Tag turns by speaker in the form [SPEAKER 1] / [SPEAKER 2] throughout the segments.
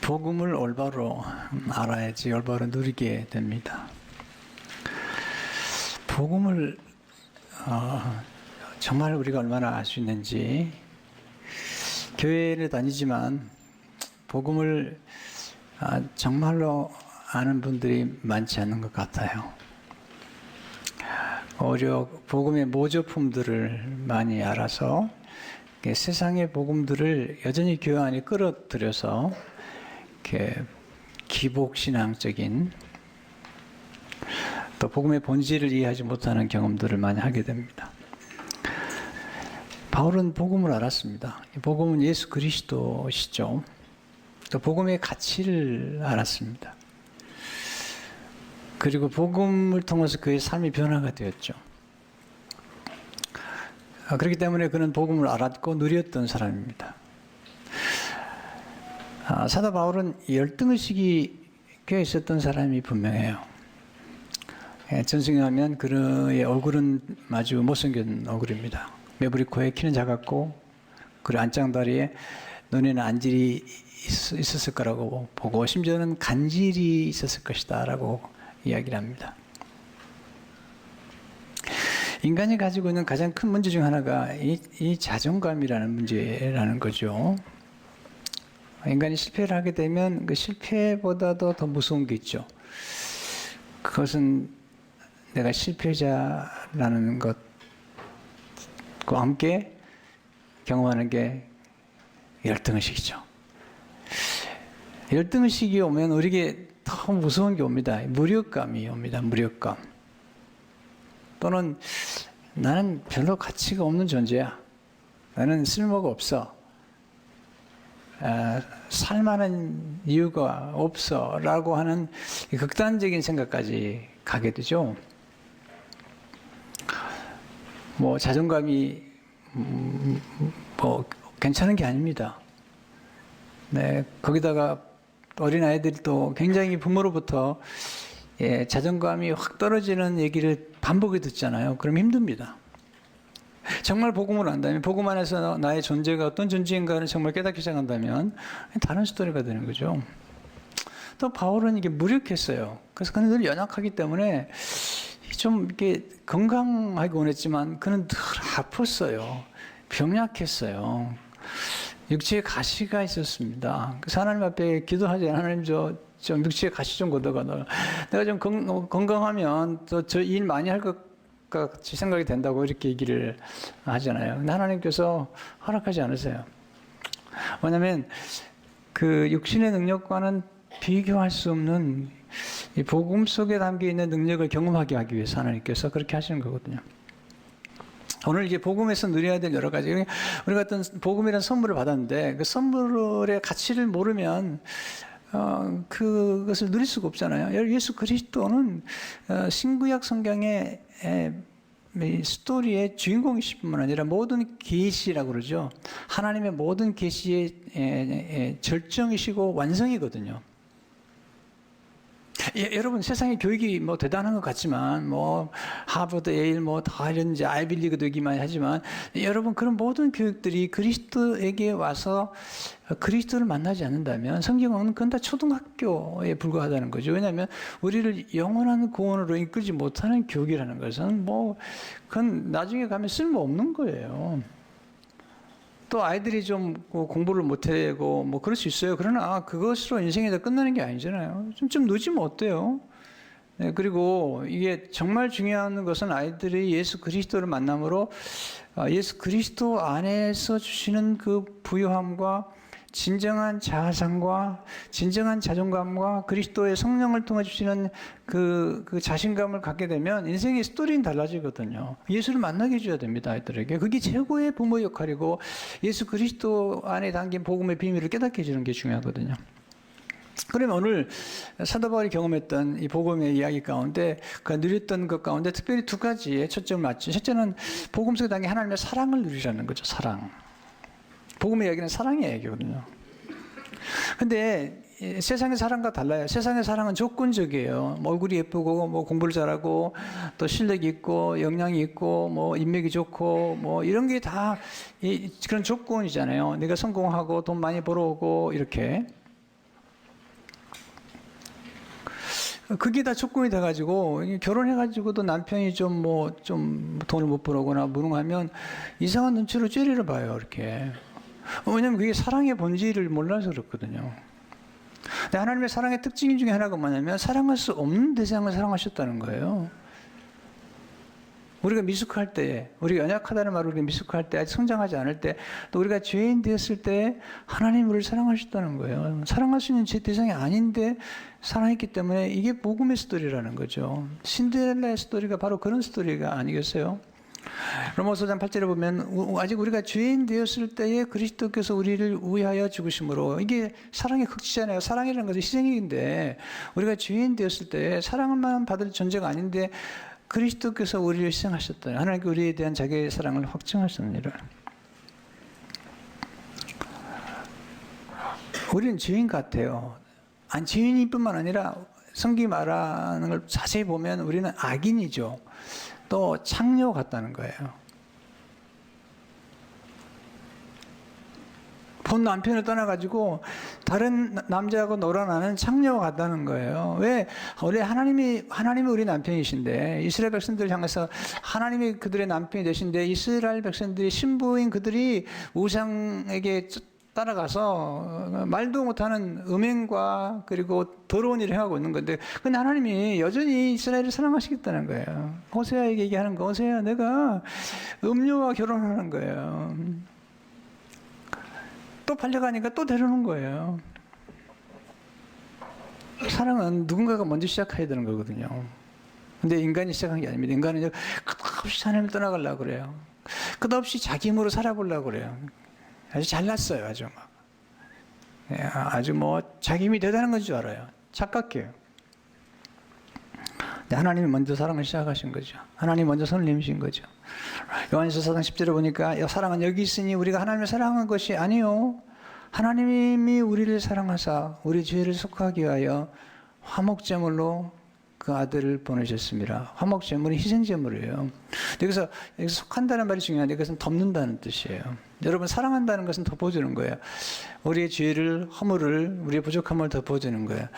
[SPEAKER 1] 복음을 올바로 알아야지 올바로 누리게 됩니다. 복음을 정말 우리가 얼마나 알 수 있는지, 교회를 다니지만 복음을 정말로 아는 분들이 많지 않은 것 같아요. 오히려 복음의 모조품들을 많이 알아서 세상의 복음들을 여전히 교회 안에 끌어들여서 이렇게 기복신앙적인, 또 복음의 본질을 이해하지 못하는 경험들을 많이 하게 됩니다. 바울은 복음을 알았습니다. 복음은 예수 그리스도시죠. 또 복음의 가치를 알았습니다. 그리고 복음을 통해서 그의 삶이 변화가 되었죠. 그렇기 때문에 그는 복음을 알았고 누렸던 사람입니다. 사도 바울은 열등의식이 꽤 있었던 사람이 분명해요. 전승에 하면 그의 얼굴은 아주 못생긴 얼굴입니다. 매부리 코에 키는 작았고, 그리고 안짱다리에 눈에는 안질이 있었을 거라고 보고, 심지어는 간질이 있었을 것이다 라고 이야기를 합니다. 인간이 가지고 있는 가장 큰 문제 중 하나가 이 자존감이라는 문제라는 거죠. 인간이 실패를 하게 되면 그 실패보다도 더 무서운 게 있죠. 그것은 내가 실패자라는 것과 함께 경험하는 게 열등의식이죠. 열등의식이 오면 우리에게 더 무서운 게 옵니다. 무력감이 옵니다. 무력감. 또는 나는 별로 가치가 없는 존재야. 나는 쓸모가 없어. 살만한 이유가 없어 라고 하는 극단적인 생각까지 가게 되죠. 뭐 자존감이 뭐 괜찮은 게 아닙니다. 네, 거기다가 어린아이들도 굉장히 부모로부터 자존감이 확 떨어지는 얘기를 반복해 듣잖아요. 그럼 힘듭니다. 정말 복음을 안다면, 복음 안에서 나의 존재가 어떤 존재인가를 정말 깨닫기 시작한다면 다른 스토리가 되는 거죠. 또 바울은 이게 무력했어요. 그래서 그는 늘 연약하기 때문에 좀 이렇게 건강하게 원했지만 그는 늘 아팠어요. 병약했어요. 육체에 가시가 있었습니다. 그래서 하나님 앞에 기도하지, 하나님 좀 육체에 가시 좀 걷어가. 내가 좀 건강하면 또 저 일 많이 할 것 같이 생각이 된다고 이렇게 얘기를 하잖아요. 근데 하나님께서 허락하지 않으세요. 왜냐하면 그 육신의 능력과는 비교할 수 없는 이 복음 속에 담겨 있는 능력을 경험하게 하기 위해서 하나님께서 그렇게 하시는 거거든요. 오늘 이제 복음에서 누려야 될 여러 가지, 우리가 어떤 복음이라는 선물을 받았는데 그 선물의 가치를 모르면 그것을 누릴 수가 없잖아요. 예수 그리스도는 신구약 성경의 스토리의 주인공이실 뿐만 아니라 모든 계시라고 그러죠. 하나님의 모든 계시의 절정이시고 완성이거든요. 여러분, 세상의 교육이 뭐 대단한 것 같지만, 뭐 하버드, 예일, 뭐 다 이런 이제 아이빌리그도 얘기만 하지만, 여러분 그런 모든 교육들이 그리스도에게 와서 그리스도를 만나지 않는다면 성경은 그건 다 초등학교에 불과하다는 거죠. 왜냐하면 우리를 영원한 구원으로 이끌지 못하는 교육이라는 것은 뭐 그건 나중에 가면 쓸모 없는 거예요. 또 아이들이 좀 공부를 못하고 뭐 그럴 수 있어요. 그러나 그것으로 인생이 다 끝나는 게 아니잖아요. 좀 늦으면 어때요? 네, 그리고 이게 정말 중요한 것은 아이들이 예수 그리스도를 만남으로 예수 그리스도 안에서 주시는 그 부요함과 진정한 자아상과 진정한 자존감과 그리스도의 성령을 통해 주시는 그 자신감을 갖게 되면 인생의 스토리는 달라지거든요. 예수를 만나게 해줘야 됩니다, 아이들에게. 그게 최고의 부모 역할이고 예수 그리스도 안에 담긴 복음의 비밀을 깨닫게 해주는 게 중요하거든요. 그러면 오늘 사도 바울이 경험했던 이 복음의 이야기 가운데, 그가 누렸던 것 가운데 특별히 두 가지에 초점을 맞춘, 첫째는 복음 속에 담긴 하나님의 사랑을 누리라는 거죠. 사랑. 복음의 이야기는 사랑의 이야기거든요. 근데 세상의 사랑과 달라요. 세상의 사랑은 조건적이에요. 뭐 얼굴이 예쁘고, 뭐 공부를 잘하고, 또 실력이 있고, 역량이 있고, 뭐 인맥이 좋고, 뭐 이런 게 다 그런 조건이잖아요. 내가 성공하고 돈 많이 벌어오고 이렇게. 그게 다 조건이 돼가지고 결혼해가지고도 남편이 좀 돈을 못 벌어오거나 무능하면 이상한 눈치로 째리를 봐요. 이렇게. 왜냐면 그게 사랑의 본질을 몰라서 그렇거든요. 근데 하나님의 사랑의 특징 중에 하나가 뭐냐면 사랑할 수 없는 대상을 사랑하셨다는 거예요. 우리가 미숙할 때, 우리가 연약하다는 말을 우리가 미숙할 때, 아직 성장하지 않을 때, 또 우리가 죄인 되었을 때 하나님 우리를 사랑하셨다는 거예요. 사랑할 수 있는 제 대상이 아닌데 사랑했기 때문에 이게 복음의 스토리라는 거죠. 신데렐라의 스토리가 바로 그런 스토리가 아니겠어요? 로마서 5장 8절에 보면 아직 우리가 죄인 되었을 때에 그리스도께서 우리를 위하여 죽으심으로, 이게 사랑의 극치잖아요. 사랑이라는 것은 희생인데 우리가 죄인 되었을 때 사랑만 받을 존재가 아닌데 그리스도께서 우리를 희생하셨다. 하나님께 우리에 대한 자기의 사랑을 확증하셨느니라. 우리는 죄인 같아요. 아니, 죄인일 뿐만 아니라 성경이 말하는 걸 자세히 보면 우리는 악인이죠. 또 창녀 같다는 거예요. 본 남편을 떠나가지고 다른 남자하고 놀아나는 창녀와 같다는 거예요. 왜? 원래 하나님이 우리 남편이신데, 이스라엘 백성들을 향해서 하나님이 그들의 남편이 되신데, 이스라엘 백성들이 신부인 그들이 우상에게 따라가서 말도 못하는 음행과 그리고 더러운 일을 해가고 있는 건데, 근데 하나님이 여전히 이스라엘을 사랑하시겠다는 거예요. 호세아에게 얘기하는 거, 호세아, 내가 음료와 결혼하는 거예요. 또 팔려가니까 또 데려오는 거예요. 사랑은 누군가가 먼저 시작해야 되는 거거든요. 근데 인간이 시작한 게 아닙니다. 인간은 끝없이 하나님을 떠나가려고 그래요. 끝없이 자기 힘으로 살아보려고 그래요. 아주 잘났어요. 아주 막. 아주 자기 힘이 대단한 건 줄 알아요. 착각해요. 근데 하나님이 먼저 사랑을 시작하신 거죠. 하나님이 먼저 손을 내미신 거죠. 요한일서 4장 10절에 보니까 사랑은 여기 있으니 우리가 하나님을 사랑한 것이 아니요, 하나님이 우리를 사랑하사 우리 죄를 속하기 위하여 화목제물로 그 아들을 보내셨습니다. 화목제물은 희생제물이에요. 여기서 속한다는 말이 중요한데 그것은 덮는다는 뜻이에요. 여러분, 사랑한다는 것은 덮어주는 거예요. 우리의 죄를, 허물을, 우리의 부족함을 덮어주는 거예요.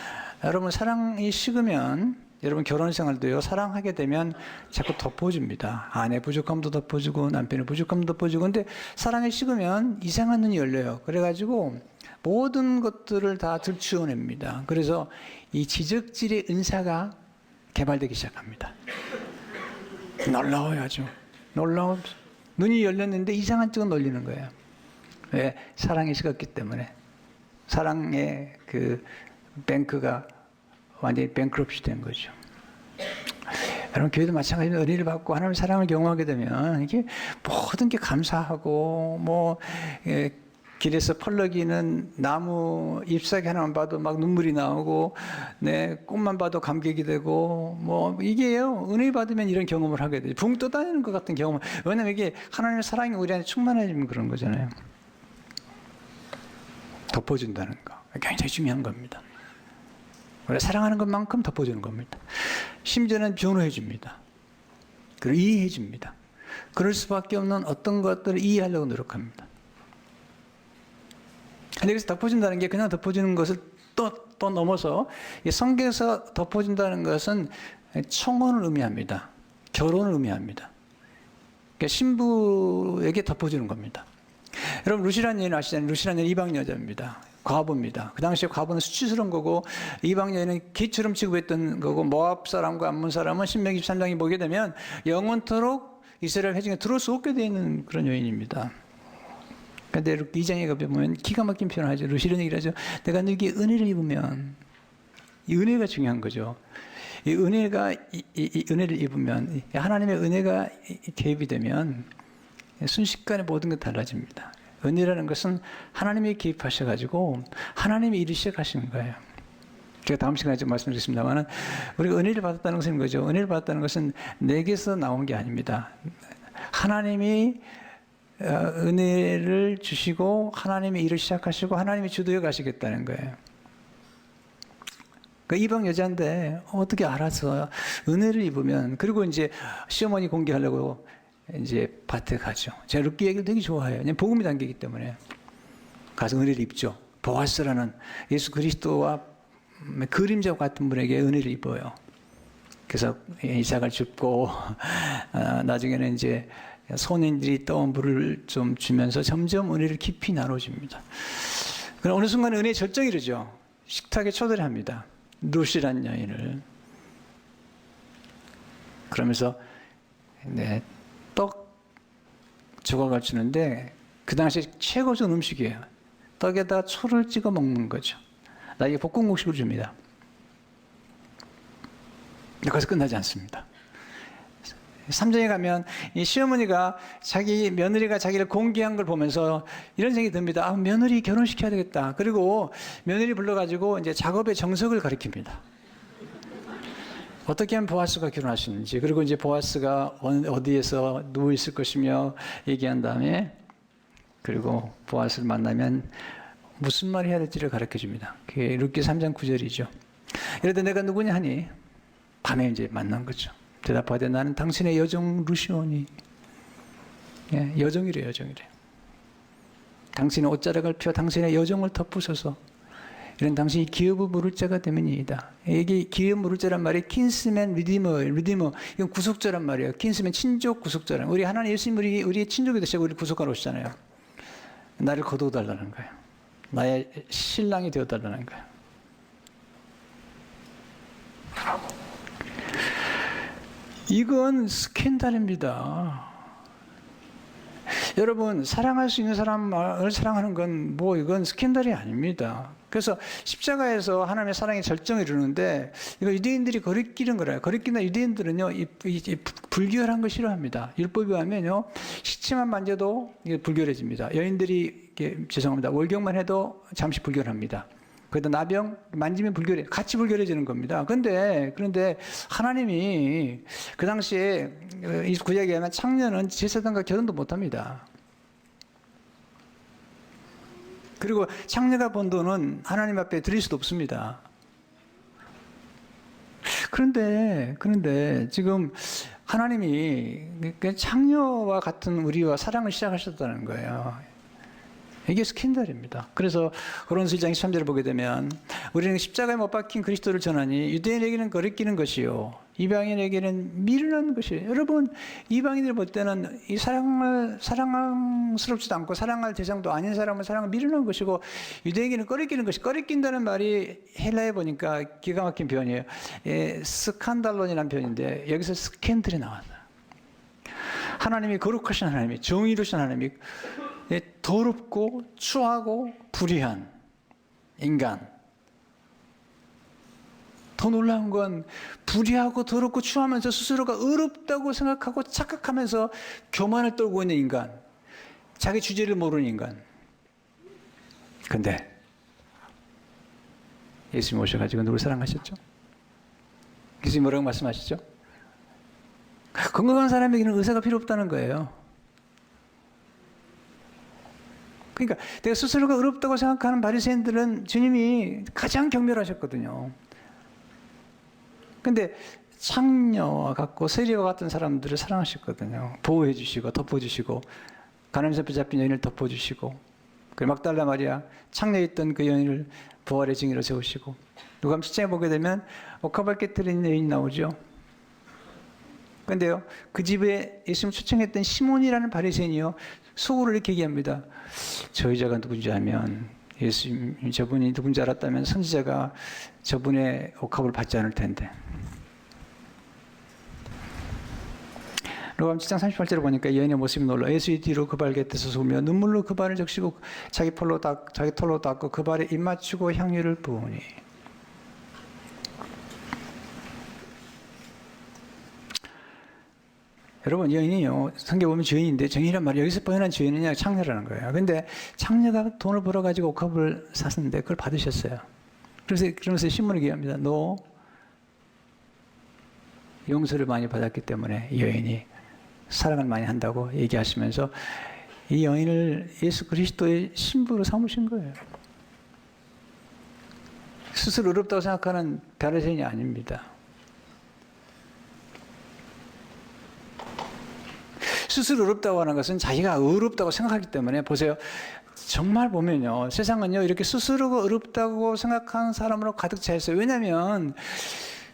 [SPEAKER 1] 여러분, 사랑이 식으면, 여러분 결혼 생활도요, 사랑하게 되면 자꾸 덮어줍니다. 아내 부족함도 덮어주고 남편의 부족함도 덮어주고. 근데 사랑이 식으면 이상한 눈이 열려요. 그래가지고 모든 것들을 다 들추어냅니다. 그래서 이 지적질의 은사가 개발되기 시작합니다. 놀라워요. 아주 놀라워. 눈이 열렸는데 이상한 쪽은 놀리는 거예요. 왜? 사랑이 식었기 때문에. 사랑의 그 뱅크가 완전히 뱅크럽시 된 거죠. 여러분, 교회도 마찬가지로 은혜를 받고 하나님의 사랑을 경험하게 되면 이게 모든 게 감사하고, 길에서 펄럭이는 나무 잎사귀 하나만 봐도 막 눈물이 나오고, 꽃만 봐도 감격이 되고, 이게요, 은혜 받으면 이런 경험을 하게 돼요. 붕 떠다니는 것 같은 경험. 왜냐면 이게 하나님의 사랑이 우리 안에 충만해지면 그런 거잖아요. 덮어준다는 거. 굉장히 중요한 겁니다. 우리가 사랑하는 것만큼 덮어주는 겁니다. 심지어는 변호해 줍니다. 그리고 이해해 줍니다. 그럴 수밖에 없는 어떤 것들을 이해하려고 노력합니다. 근데 여기서 덮어준다는 게 그냥 덮어주는 것을 또 넘어서, 성경에서 덮어준다는 것은 청혼을 의미합니다. 결혼을 의미합니다. 그러니까 신부에게 덮어주는 겁니다. 여러분, 루시라는 여인 아시잖아요. 루시라는 여인 이방 여자입니다. 과부입니다. 그 당시에 과부는 수치스러운 거고, 이방 여인은 개처럼 취급했던 거고, 모압 사람과 암몬 사람은 신명기 13장에 보게 되면 영원토록 이스라엘 회중에 들어올 수 없게 되어 있는 그런 여인입니다. 그런데 2장에 보면 기가 막힌 표현을 하죠. 루시라는 얘기를 하죠. 내가 너에게 은혜를 입으면, 이 은혜가 중요한 거죠. 이 은혜가, 이 은혜를 입으면, 하나님의 은혜가 개입이 되면 순식간에 모든 게 달라집니다. 은혜라는 것은 하나님이 개입하셔가지고 하나님이 일을 시작하시는 거예요. 제가 다음 시간에 좀 말씀드리겠습니다만, 우리가 은혜를 받았다는 것은 거죠. 은혜를 받았다는 것은 내게서 나온 게 아닙니다. 하나님이 은혜를 주시고 하나님이 일을 시작하시고 하나님이 주도해 가시겠다는 거예요. 그 이방 여자인데 어떻게 알아서 은혜를 입으면, 그리고 이제 시어머니 공개하려고 이제 밭에 가죠. 제가 룻기 얘기를 되게 좋아해요. 그냥 복음이 담기기 때문에 가서 은혜를 입죠. 보아스라는 예수 그리스도와 그림자 같은 분에게 은혜를 입어요. 그래서 이삭을 줍고 나중에는 이제 손인들이 떠온 물을 좀 주면서 점점 은혜를 깊이 나눠줍니다. 그럼 어느 순간 은혜의 절정이 이르죠. 식탁에 초대를 합니다. 룻이라는 여인을. 그러면서 떡 조각을 주는데 그 당시 최고 좋은 음식이에요. 떡에다 초를 찍어 먹는 거죠. 나에게 볶음국수를 줍니다. 거기서 끝나지 않습니다. 3장에 가면 이 시어머니가 자기 며느리가 자기를 공개한 걸 보면서 이런 생각이 듭니다. 아, 며느리 결혼시켜야 되겠다. 그리고 며느리 불러가지고 이제 작업의 정석을 가르칩니다. 어떻게 하면 보아스가 결혼할 수 있는지, 그리고 이제 보아스가 어디에서 누워 있을 것이며 얘기한 다음에, 그리고 보아스를 만나면 무슨 말을 해야 될지를 가르쳐 줍니다. 그게 룻기 3장 9절이죠. 이러다 내가 누구냐 하니 밤에 이제 만난 거죠. 대답하되 나는 당신의 여종 룻이오니. 예, 여종이래, 여종이래. 당신의 옷자락을 펴 당신의 여종을 덮으소서. 이런 당신이 기업을 물을 자가 되면이이다. 이게 기업 물을 자란 말이 킨스맨 리디머, 이건 구속자란 말이에요. 킨스맨 친족 구속자란. 우리 하나님 예수님 우리의 친족이 되시고 우리 구속하러 오시잖아요. 나를 거두어달라는 거예요. 나의 신랑이 되어달라는 거예요. 이건 스캔들입니다. 여러분, 사랑할 수 있는 사람을 사랑하는 건 이건 스캔들이 아닙니다. 그래서 십자가에서 하나님의 사랑의 절정을 이루는데 이거 유대인들이 거리끼는 거라요. 거리끼는 유대인들은요, 이 불결한 걸 싫어합니다. 율법에 하면요, 시체만 만져도 이게 불결해집니다. 여인들이 죄송합니다. 월경만 해도 잠시 불결합니다. 거기다 나병 만지면 불결해, 같이 불결해지는 겁니다. 그런데 하나님이 그 당시에 이 구약에 하면 창녀는 제사장과 결혼도 못합니다. 그리고 창녀가 번 돈은 하나님 앞에 드릴 수도 없습니다. 그런데 지금 하나님이 창녀와 같은 우리와 사랑을 시작하셨다는 거예요. 이게 스캔들입니다. 그래서 고린도서 1장 13절을 보게 되면 우리는 십자가에 못 박힌 그리스도를 전하니 유대인에게는 거리끼는 것이요 이방인에게는 미련한 것이에요. 여러분, 이방인들 볼 때는 이 사랑스럽지도 않고 사랑할 대상도 아닌 사람을 사랑을 미련한 것이고, 유대인에게는 거리끼는 것이, 거리낀다는 말이 헬라에 보니까 기가 막힌 표현이에요. 스칸달론이라는 표현인데 여기서 스캔들이 나왔어요. 하나님이 거룩하신 하나님이, 정의로우신 하나님이 더럽고 추하고 불의한 인간. 더 놀라운 건 불의하고 더럽고 추하면서 스스로가 의롭다고 생각하고 착각하면서 교만을 떨고 있는 인간. 자기 주제를 모르는 인간. 근데 예수님 오셔가지고 누굴 사랑하셨죠? 예수님 뭐라고 말씀하시죠? 건강한 사람에게는 의사가 필요 없다는 거예요. 그러니까 내가 스스로가 의롭다고 생각하는 바리새인들은 주님이 가장 경멸하셨거든요. 근데 창녀와 같고 세리와 같은 사람들을 사랑하셨거든요. 보호해 주시고 덮어주시고, 가늠에서 붙잡힌 여인을 덮어주시고, 그리고 막달라 마리아 창녀에 있던 그 여인을 부활의 증인으로 세우시고, 누가복음 7장에 보게 되면 옥합을 깨뜨린 여인이 나오죠. 근데요, 그 집에 예수님 초청했던 시몬이라는 바리새인이요, 속으로 이렇게 얘기합니다. 저 여자가 누군지 알면, 예수님 저분이 누군지 알았다면 선지자가 저분의 옥합을 받지 않을 텐데. 누가복음 7장 38절을 보니까 여인의 모습이 놀라 예수의 뒤로 그 발 곁에서 서며 눈물로 그 발을 적시고 자기 털로 닦고 그 발에 입 맞추고 향유를 부으니. 여러분, 여인이요, 성경에 보면 죄인인데, 죄인이란 말이 여기서 뻔한 죄인은 창녀라는 거예요. 근데 창녀가 돈을 벌어가지고 옥합을 샀는데 그걸 받으셨어요. 그러면서 신문을 얘기합니다. 너 용서를 많이 받았기 때문에 이 여인이 사랑을 많이 한다고 얘기하시면서 이 여인을 예수 그리스도의 신부로 삼으신 거예요. 스스로 어렵다고 생각하는 바리새인이 아닙니다. 스스로 어렵다고 하는 것은 자기가 어렵다고 생각하기 때문에, 보세요. 정말 보면요, 세상은요 이렇게 스스로가 어렵다고 생각하는 사람으로 가득 차 있어요. 왜냐하면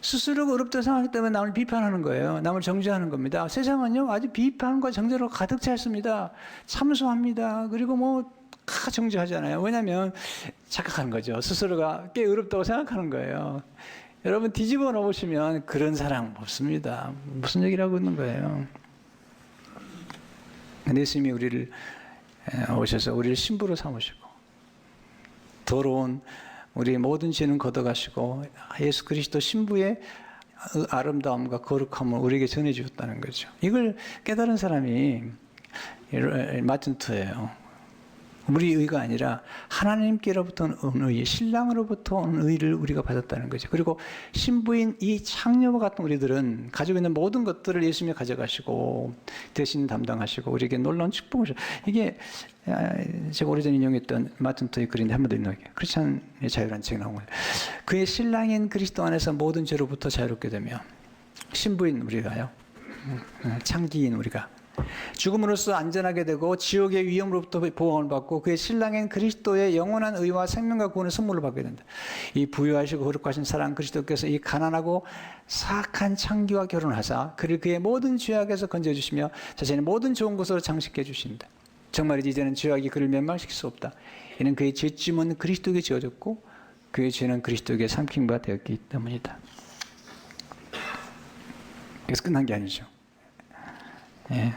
[SPEAKER 1] 스스로가 어렵다고 생각하기 때문에 남을 비판하는 거예요. 남을 정죄하는 겁니다. 세상은요 아주 비판과 정죄로 가득 차 있습니다. 참소합니다. 그리고 뭐 다 정죄하잖아요. 왜냐하면 착각하는 거죠. 스스로가 꽤 어렵다고 생각하는 거예요. 여러분 뒤집어 놓으시면 그런 사람 없습니다. 무슨 얘기를 하고 있는 거예요. 예수님이 우리를 오셔서 우리를 신부로 삼으시고 더러운 우리의 모든 죄는 걷어가시고 예수 그리스도 신부의 아름다움과 거룩함을 우리에게 전해주셨다는 거죠. 이걸 깨달은 사람이 마틴투예요. 우리 의가 아니라 하나님께로부터 온 의, 신랑으로부터 온 의를 우리가 받았다는 거죠. 그리고 신부인 이 창녀와 같은 우리들은 가지고 있는 모든 것들을 예수님이 가져가시고 대신 담당하시고 우리에게 놀라운 축복을 주셔요. 이게 제가 오래전에 인용했던 마틴토의 글인데 한 번 더 인용할게요. 크리스찬의 자유라는 책에 나온 거예요. 그의 신랑인 그리스도 안에서 모든 죄로부터 자유롭게 되며 신부인 우리가요, 창기인 우리가 죽음으로써 안전하게 되고 지옥의 위험으로부터 보호를 받고 그의 신랑인 그리스도의 영원한 의와 생명과 구원의 선물을 받게 된다. 이 부유하시고 거룩하신 사랑 그리스도께서 이 가난하고 사악한 창기와 결혼하사 그를 그의 모든 죄악에서 건져주시며 자신의 모든 좋은 것으로 장식해 주신다. 정말이지 이제는 죄악이 그를 멸망시킬 수 없다. 이는 그의 죄짐은 그리스도에게 지어졌고 그의 죄는 그리스도에게 삼킴바 되었기 때문이다. 여기서 끝난 게 아니죠. 예.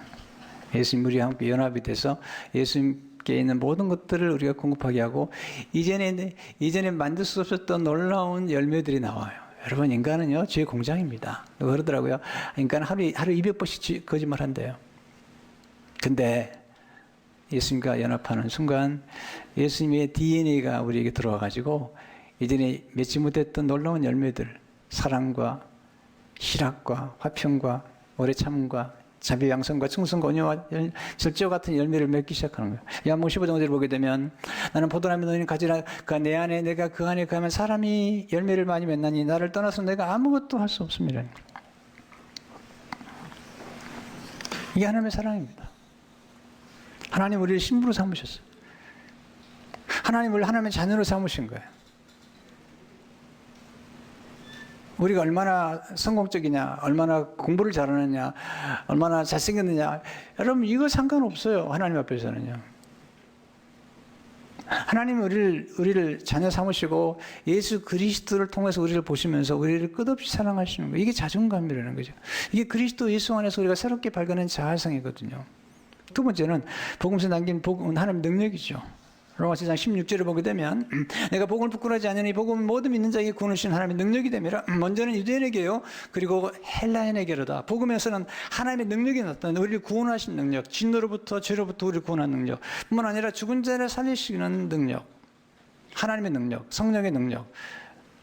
[SPEAKER 1] 예수님 우리와 함께 연합이 돼서 예수님께 있는 모든 것들을 우리가 공급하게 하고 이전에 만들 수 없었던 놀라운 열매들이 나와요. 여러분 인간은요 죄의 공장입니다. 누가 그러더라고요. 인간은 하루 200번씩 거짓말한대요. 근데 예수님과 연합하는 순간 예수님의 DNA가 우리에게 들어와가지고 이전에 맺지 못했던 놀라운 열매들, 사랑과 희락과 화평과 오래 참음과 자비, 양성과 충성과 온유와 절제와 같은 열매를 맺기 시작하는 거예요. 요한복음 15장을 보게 되면 나는 포도나무 너희는 가지라 내 안에 내가 그 안에 가면 사람이 열매를 많이 맺나니 나를 떠나서 내가 아무것도 할 수 없습니다. 이게 하나님의 사랑입니다. 하나님 우리를 신부로 삼으셨어요. 하나님을 하나님의 자녀로 삼으신 거예요. 우리가 얼마나 성공적이냐, 얼마나 공부를 잘하느냐, 얼마나 잘생겼느냐, 여러분 이거 상관없어요. 하나님 앞에서는요. 하나님은 우리를 자녀 삼으시고 예수 그리스도를 통해서 우리를 보시면서 우리를 끝없이 사랑하시는 거예요. 이게 자존감이라는 거죠. 이게 그리스도 예수 안에서 우리가 새롭게 발견한 자아성이거든요. 두 번째는 복음서 남긴 하나님의 능력이죠. 로마서 1장 16절을 보게 되면 내가 복음을 부끄러워하지 않으니 복음은 모든 믿는 자에게 구원을 주신 하나님의 능력이 됨이라. 먼저는 유대인에게요 그리고 헬라인에게로다. 복음에서는 하나님의 능력이 나타나 우리를 구원하신 능력, 진노로부터 죄로부터 우리를 구원하는 능력 뿐만 아니라 죽은 자를 살리시는 능력, 하나님의 능력, 성령의 능력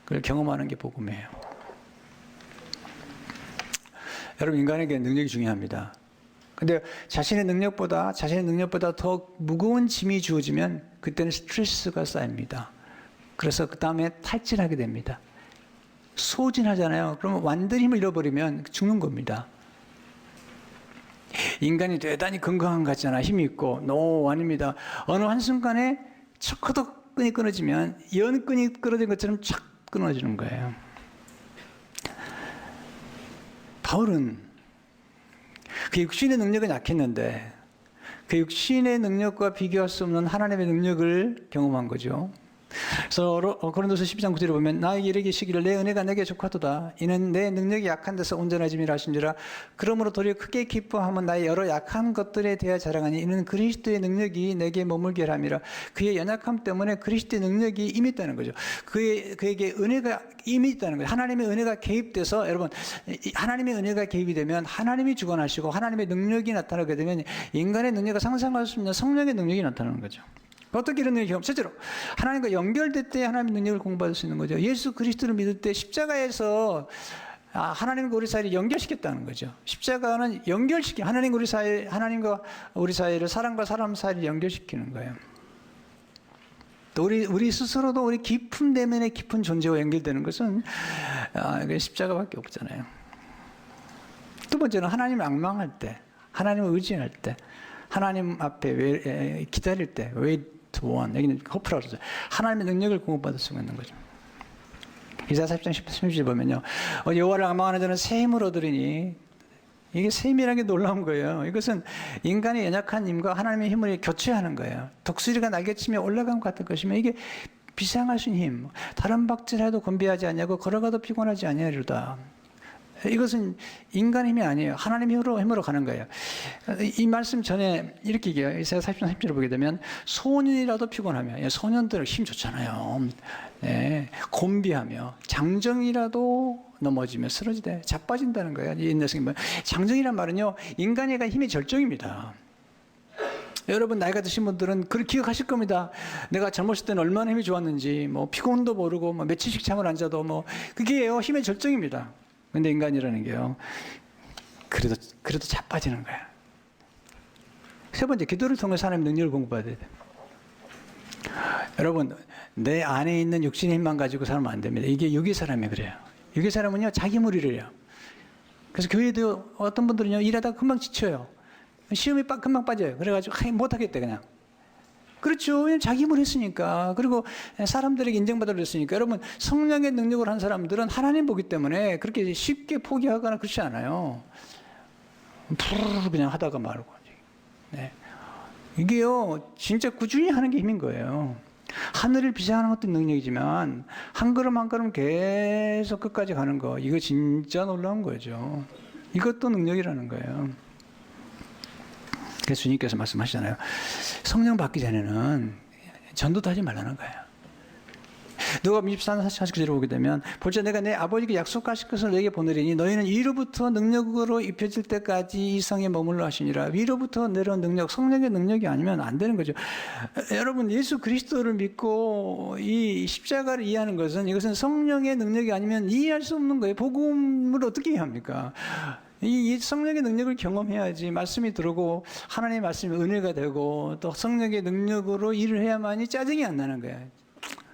[SPEAKER 1] 그걸 경험하는 게 복음이에요. 여러분 인간에게 능력이 중요합니다. 근데 자신의 능력보다 더 무거운 짐이 주어지면 그때는 스트레스가 쌓입니다. 그래서 그 다음에 탈진하게 됩니다. 소진하잖아요. 그러면 완전히 힘을 잃어버리면 죽는 겁니다. 인간이 대단히 건강한 것 같잖아. 힘이 있고. 노, 아닙니다. 어느 한순간에 척허덕 끈이 끊어지면 연끈이 끊어진 것처럼 착 끊어지는 거예요. 바울은 그 육신의 능력은 약했는데 그 육신의 능력과 비교할 수 없는 하나님의 능력을 경험한 거죠. 그래서 고린도서 12장 9절에 보면 나에게 이르기시기를 내 은혜가 내게 족하도다. 이는 내 능력이 약한 데서 온전하짐이라 하신지라. 그러므로 도리어 크게 기뻐하면 나의 여러 약한 것들에 대하여 자랑하니 이는 그리스도의 능력이 내게 머물게 함이라. 그의 연약함 때문에 그리스도의 능력이 임했다는 거죠. 그에게 은혜가 임했다는 거예요. 하나님의 은혜가 개입돼서 여러분 하나님의 은혜가 개입이 되면 하나님이 주관하시고 하나님의 능력이 나타나게 되면 인간의 능력과 상상할 수 없는 성령의 능력이 나타나는 거죠. 어떻게 이런 능력이 실제로 하나님과 연결될 때 하나님의 능력을 공부받을 수 있는 거죠. 예수 그리스도를 믿을 때 십자가에서 하나님과 우리 사이를 연결시켰다는 거죠. 십자가는 하나님과 우리 사이를 사람과 사람 사이를 연결시키는 거예요. 또 우리 스스로도 우리 깊은 내면의 깊은 존재와 연결되는 것은 십자가밖에 없잖아요. 두 번째는 하나님을 앙망할 때, 하나님을 의지할 때, 하나님 앞에 기다릴 때, to one. 여기는 호프라고 그러죠. 하나님의 능력을 공급받을 수가 있는 거죠. 이사야 40장 10절 보면요. 여호와를 악망하는 자는 새 힘을 얻으리니, 이게 새 힘이라는 게 놀라운 거예요. 이것은 인간의 연약한 힘과 하나님의 힘을 교체하는 거예요. 독수리가 날개치며 올라간 것 같은 것이면 이게 비상하신 힘. 다른 박질해도 건비하지 않냐고 걸어가도 피곤하지 아니하리로다. 이것은 인간의 힘이 아니에요. 하나님의 힘으로 가는 거예요. 이 말씀 전에 이렇게 얘기해요. 이사야 40장 10절을 보게 되면 소년이라도 피곤하며, 소년들 힘 좋잖아요. 네, 곤비하며 장정이라도 넘어지며 쓰러지되 자빠진다는 거예요. 이 녀석이 장정이란 말은요, 인간의 힘의 절정입니다. 여러분 나이가 드신 분들은 그걸 기억하실 겁니다. 내가 젊었을 때는 얼마나 힘이 좋았는지, 피곤도 모르고 며칠씩 잠을 안 자도 그게요 힘의 절정입니다. 근데 인간이라는 게요, 그래도 자빠지는 거야. 세 번째, 기도를 통해서 하나님의 능력을 공급받아야 돼. 여러분, 내 안에 있는 육신의 힘만 가지고 살면 안 됩니다. 이게 육의 사람이 그래요. 육의 사람은요, 자기 무리를 해요. 그래서 교회도 어떤 분들은요, 일하다가 금방 지쳐요. 시험이 금방 빠져요. 그래가지고 못하겠대 그냥. 그렇죠. 자기 힘을 했으니까. 그리고 사람들에게 인정받으려 했으니까. 여러분, 성령의 능력을 한 사람들은 하나님 보기 때문에 그렇게 쉽게 포기하거나 그렇지 않아요. 푸르르 그냥 하다가 말고. 네. 이게요, 진짜 꾸준히 하는 게 힘인 거예요. 하늘을 비상하는 것도 능력이지만 한 걸음 한 걸음 계속 끝까지 가는 거, 이거 진짜 놀라운 거죠. 이것도 능력이라는 거예요. 그래서 주님께서 말씀하시잖아요. 성령 받기 전에는 전도도 하지 말라는 거예요. 누가복음 24장 49절에 보게 되면, 볼자 내가 내 아버지께 약속하실 것을 너에게 보내리니 너희는 위로부터 능력으로 입혀질 때까지 이 성에 머물러 하시니라. 위로부터 내려온 능력, 성령의 능력이 아니면 안 되는 거죠. 여러분, 예수 그리스도를 믿고 이 십자가를 이해하는 것은, 이것은 성령의 능력이 아니면 이해할 수 없는 거예요. 복음을 어떻게 이해합니까? 이 성령의 능력을 경험해야지 말씀이 들어오고 하나님의 말씀이 은혜가 되고 또 성령의 능력으로 일을 해야만이 짜증이 안 나는 거야.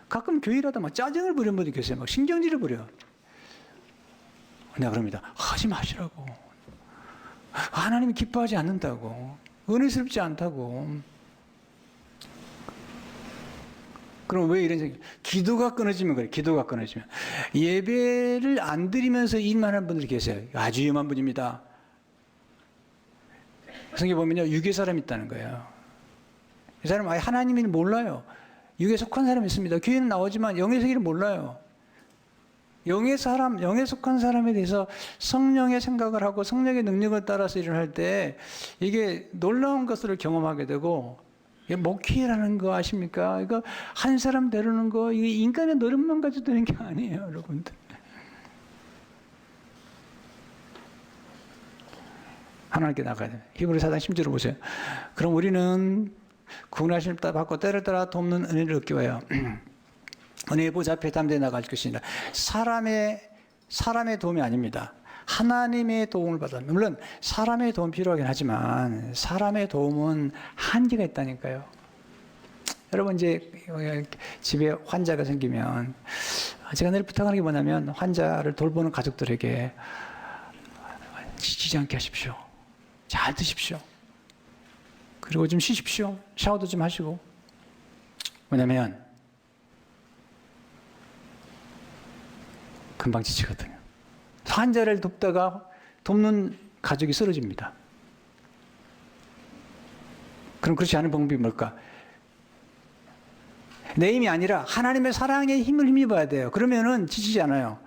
[SPEAKER 1] 가끔 교회라도 막 짜증을 부리는 분들이 계세요. 막 신경질을 부려. 내가 그럽니다. 하지 마시라고. 하나님이 기뻐하지 않는다고. 은혜스럽지 않다고. 그럼 왜 이런 얘기? 기도가 끊어지면 그래. 기도가 끊어지면. 예배를 안 드리면서 일만 하는 분들이 계세요. 아주 위험한 분입니다. 성경에 보면요, 육의 사람이 있다는 거예요. 이 사람은 아예 하나님을 몰라요. 육에 속한 사람이 있습니다. 교회는 나오지만 영의 세계를 몰라요. 영의 속한 사람에 대해서 성령의 생각을 하고 성령의 능력을 따라서 일을 할 때 이게 놀라운 것을 경험하게 되고, 목회라는 거 아십니까? 이거 한 사람 데려오는 거, 이게 인간의 노력만 가지고 되는 게 아니에요, 여러분들. 하나님께 나가야 돼요. 히브리 4장 10절을 보세요. 그럼 우리는 구원하심을 받고 때를 따라 돕는 은혜를 얻기 위하여 은혜의 보좌 앞에 담대히 나갈 것이니라. 사람의 도움이 아닙니다. 하나님의 도움을 받아. 물론 사람의 도움 필요하긴 하지만 사람의 도움은 한계가 있다니까요. 여러분, 이제 집에 환자가 생기면 제가 늘 부탁하는 게 뭐냐면, 환자를 돌보는 가족들에게 지치지 않게 하십시오. 잘 드십시오. 그리고 좀 쉬십시오. 샤워도 좀 하시고. 왜냐면 금방 지치거든요. 환자를 돕다가 돕는 가족이 쓰러집니다. 그럼 그렇지 않은 방법이 뭘까? 내 힘이 아니라 하나님의 사랑의 힘을 힘입어야 돼요. 그러면은 지치지 않아요.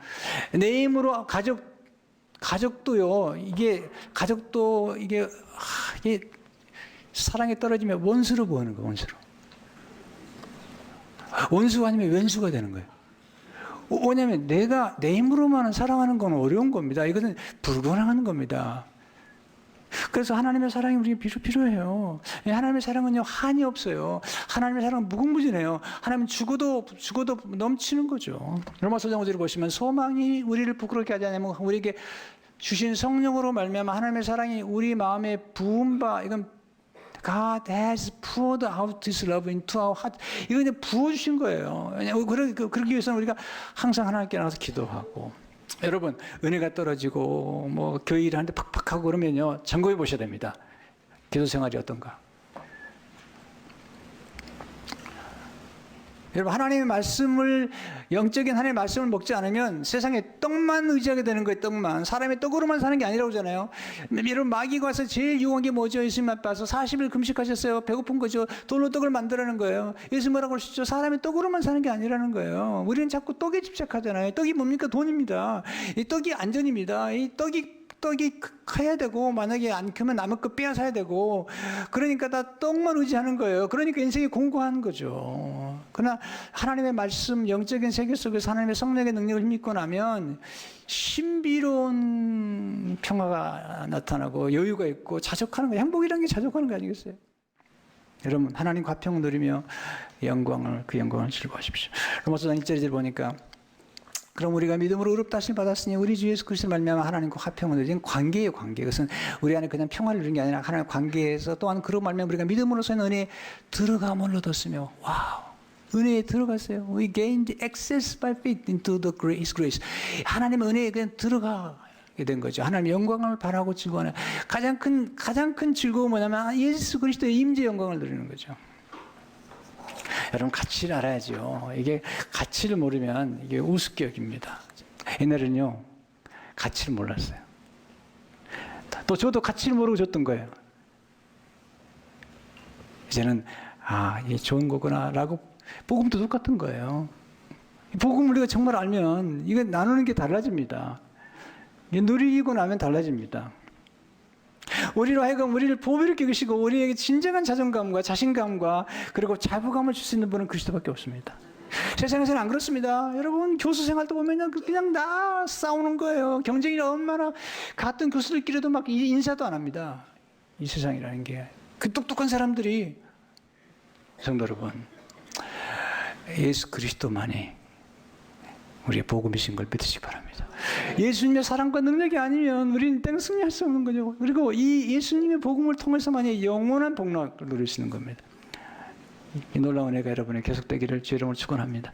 [SPEAKER 1] 내 힘으로 가족도요, 이게 사랑에 떨어지면 원수로 보이는 거예요, 원수로. 원수가 아니면 왼수가 되는 거예요. 왜냐하면 내가 내 힘으로만 사랑하는 건 어려운 겁니다. 이것은 불가능한 겁니다. 그래서 하나님의 사랑이 우리에게 필요해요. 하나님의 사랑은요, 한이 없어요. 하나님의 사랑은 무궁무진해요. 하나님은 죽어도 넘치는 거죠. 로마서 5장 5절을 보시면, 소망이 우리를 부끄럽게 하지 않으면 우리에게 주신 성령으로 말미암아 하나님의 사랑이 우리 마음에 부은 바, 이건 God has poured out His love into our heart. 이거 그냥 부어주신 거예요. 그러기 위해서는 우리가 항상 하나님께 나가서 기도하고. 여러분, 은혜가 떨어지고 교회 일을 하는데 팍팍하고 그러면요, 점검해 보셔야 됩니다. 기도 생활이 어떤가. 여러분, 하나님의 말씀을, 영적인 하나님의 말씀을 먹지 않으면 세상에 떡만 의지하게 되는 거예요. 떡만. 사람의 떡으로만 사는 게 아니라고 하잖아요. 여러분, 마귀가 와서 제일 유혹한 게 뭐죠? 예수님 앞에 와서 40일 금식하셨어요. 배고픈 거죠. 돌로 떡을 만들라는 거예요. 예수 뭐라고 하시죠? 사람의 떡으로만 사는 게 아니라는 거예요. 우리는 자꾸 떡에 집착하잖아요. 떡이 뭡니까? 돈입니다. 이 떡이 안전입니다. 이 떡이 커야 되고, 만약에 안 크면 남의 거 빼앗아야 되고, 그러니까 다 떡만 의지하는 거예요. 그러니까 인생이 공고한 거죠. 그러나 하나님의 말씀, 영적인 세계 속에서 하나님의 성령의 능력을 힘입고 나면 신비로운 평화가 나타나고 여유가 있고 자족하는 거예요. 행복이라는 게 자족하는 거 아니겠어요? 여러분, 하나님 화평을 누리며 그 영광을 즐거워하십시오. 로마서 1절을 보니까, 그럼 우리가 믿음으로 의롭다 하심을 받았으니 우리 주 예수 그리스도를 말미암아 하나님과 화평을 누리는 관계예요, 관계. 그것은 우리 안에 그냥 평화를 누리는 게 아니라 하나님의 관계에서, 또한 그로 말미암아 우리가 믿음으로서는 은혜에 들어감을 얻었으며, 와우, 은혜에 들어갔어요. We gained access by faith into the grace. 하나님의 은혜에 그냥 들어가게 된 거죠. 하나님의 영광을 바라고 즐거워하는 가장 큰 즐거움은 뭐냐면 예수 그리스도의 임재 영광을 누리는 거죠. 여러분, 가치를 알아야죠. 이게 가치를 모르면 이게 우습게 여깁니다. 옛날에는요, 가치를 몰랐어요. 또 저도 가치를 모르고 줬던 거예요. 이제는 이게 좋은 거구나라고. 복음도 똑같은 거예요. 복음을 우리가 정말 알면 이거 나누는 게 달라집니다. 이게 누리고 나면 달라집니다. 우리로 하여금 우리를 보배롭게 여기시고 우리에게 진정한 자존감과 자신감과 그리고 자부감을 줄 수 있는 분은 그리스도밖에 없습니다. 세상에서는 안 그렇습니다. 여러분, 교수 생활도 보면 그냥 다 싸우는 거예요. 경쟁이 얼마나, 같은 교수들끼리도 막 인사도 안 합니다. 이 세상이라는 게. 그 똑똑한 사람들이, 성도 여러분, 예수 그리스도만이 우리의 복음이신 걸 믿으시기 바랍니다. 예수님의 사랑과 능력이 아니면 우리는 때는 승리할 수 없는 거죠. 그리고 이 예수님의 복음을 통해서만이 영원한 복락을 누릴 수 있는 겁니다. 이 놀라운 은혜가 여러분의 계속되기를 주의 이름으로 축원합니다.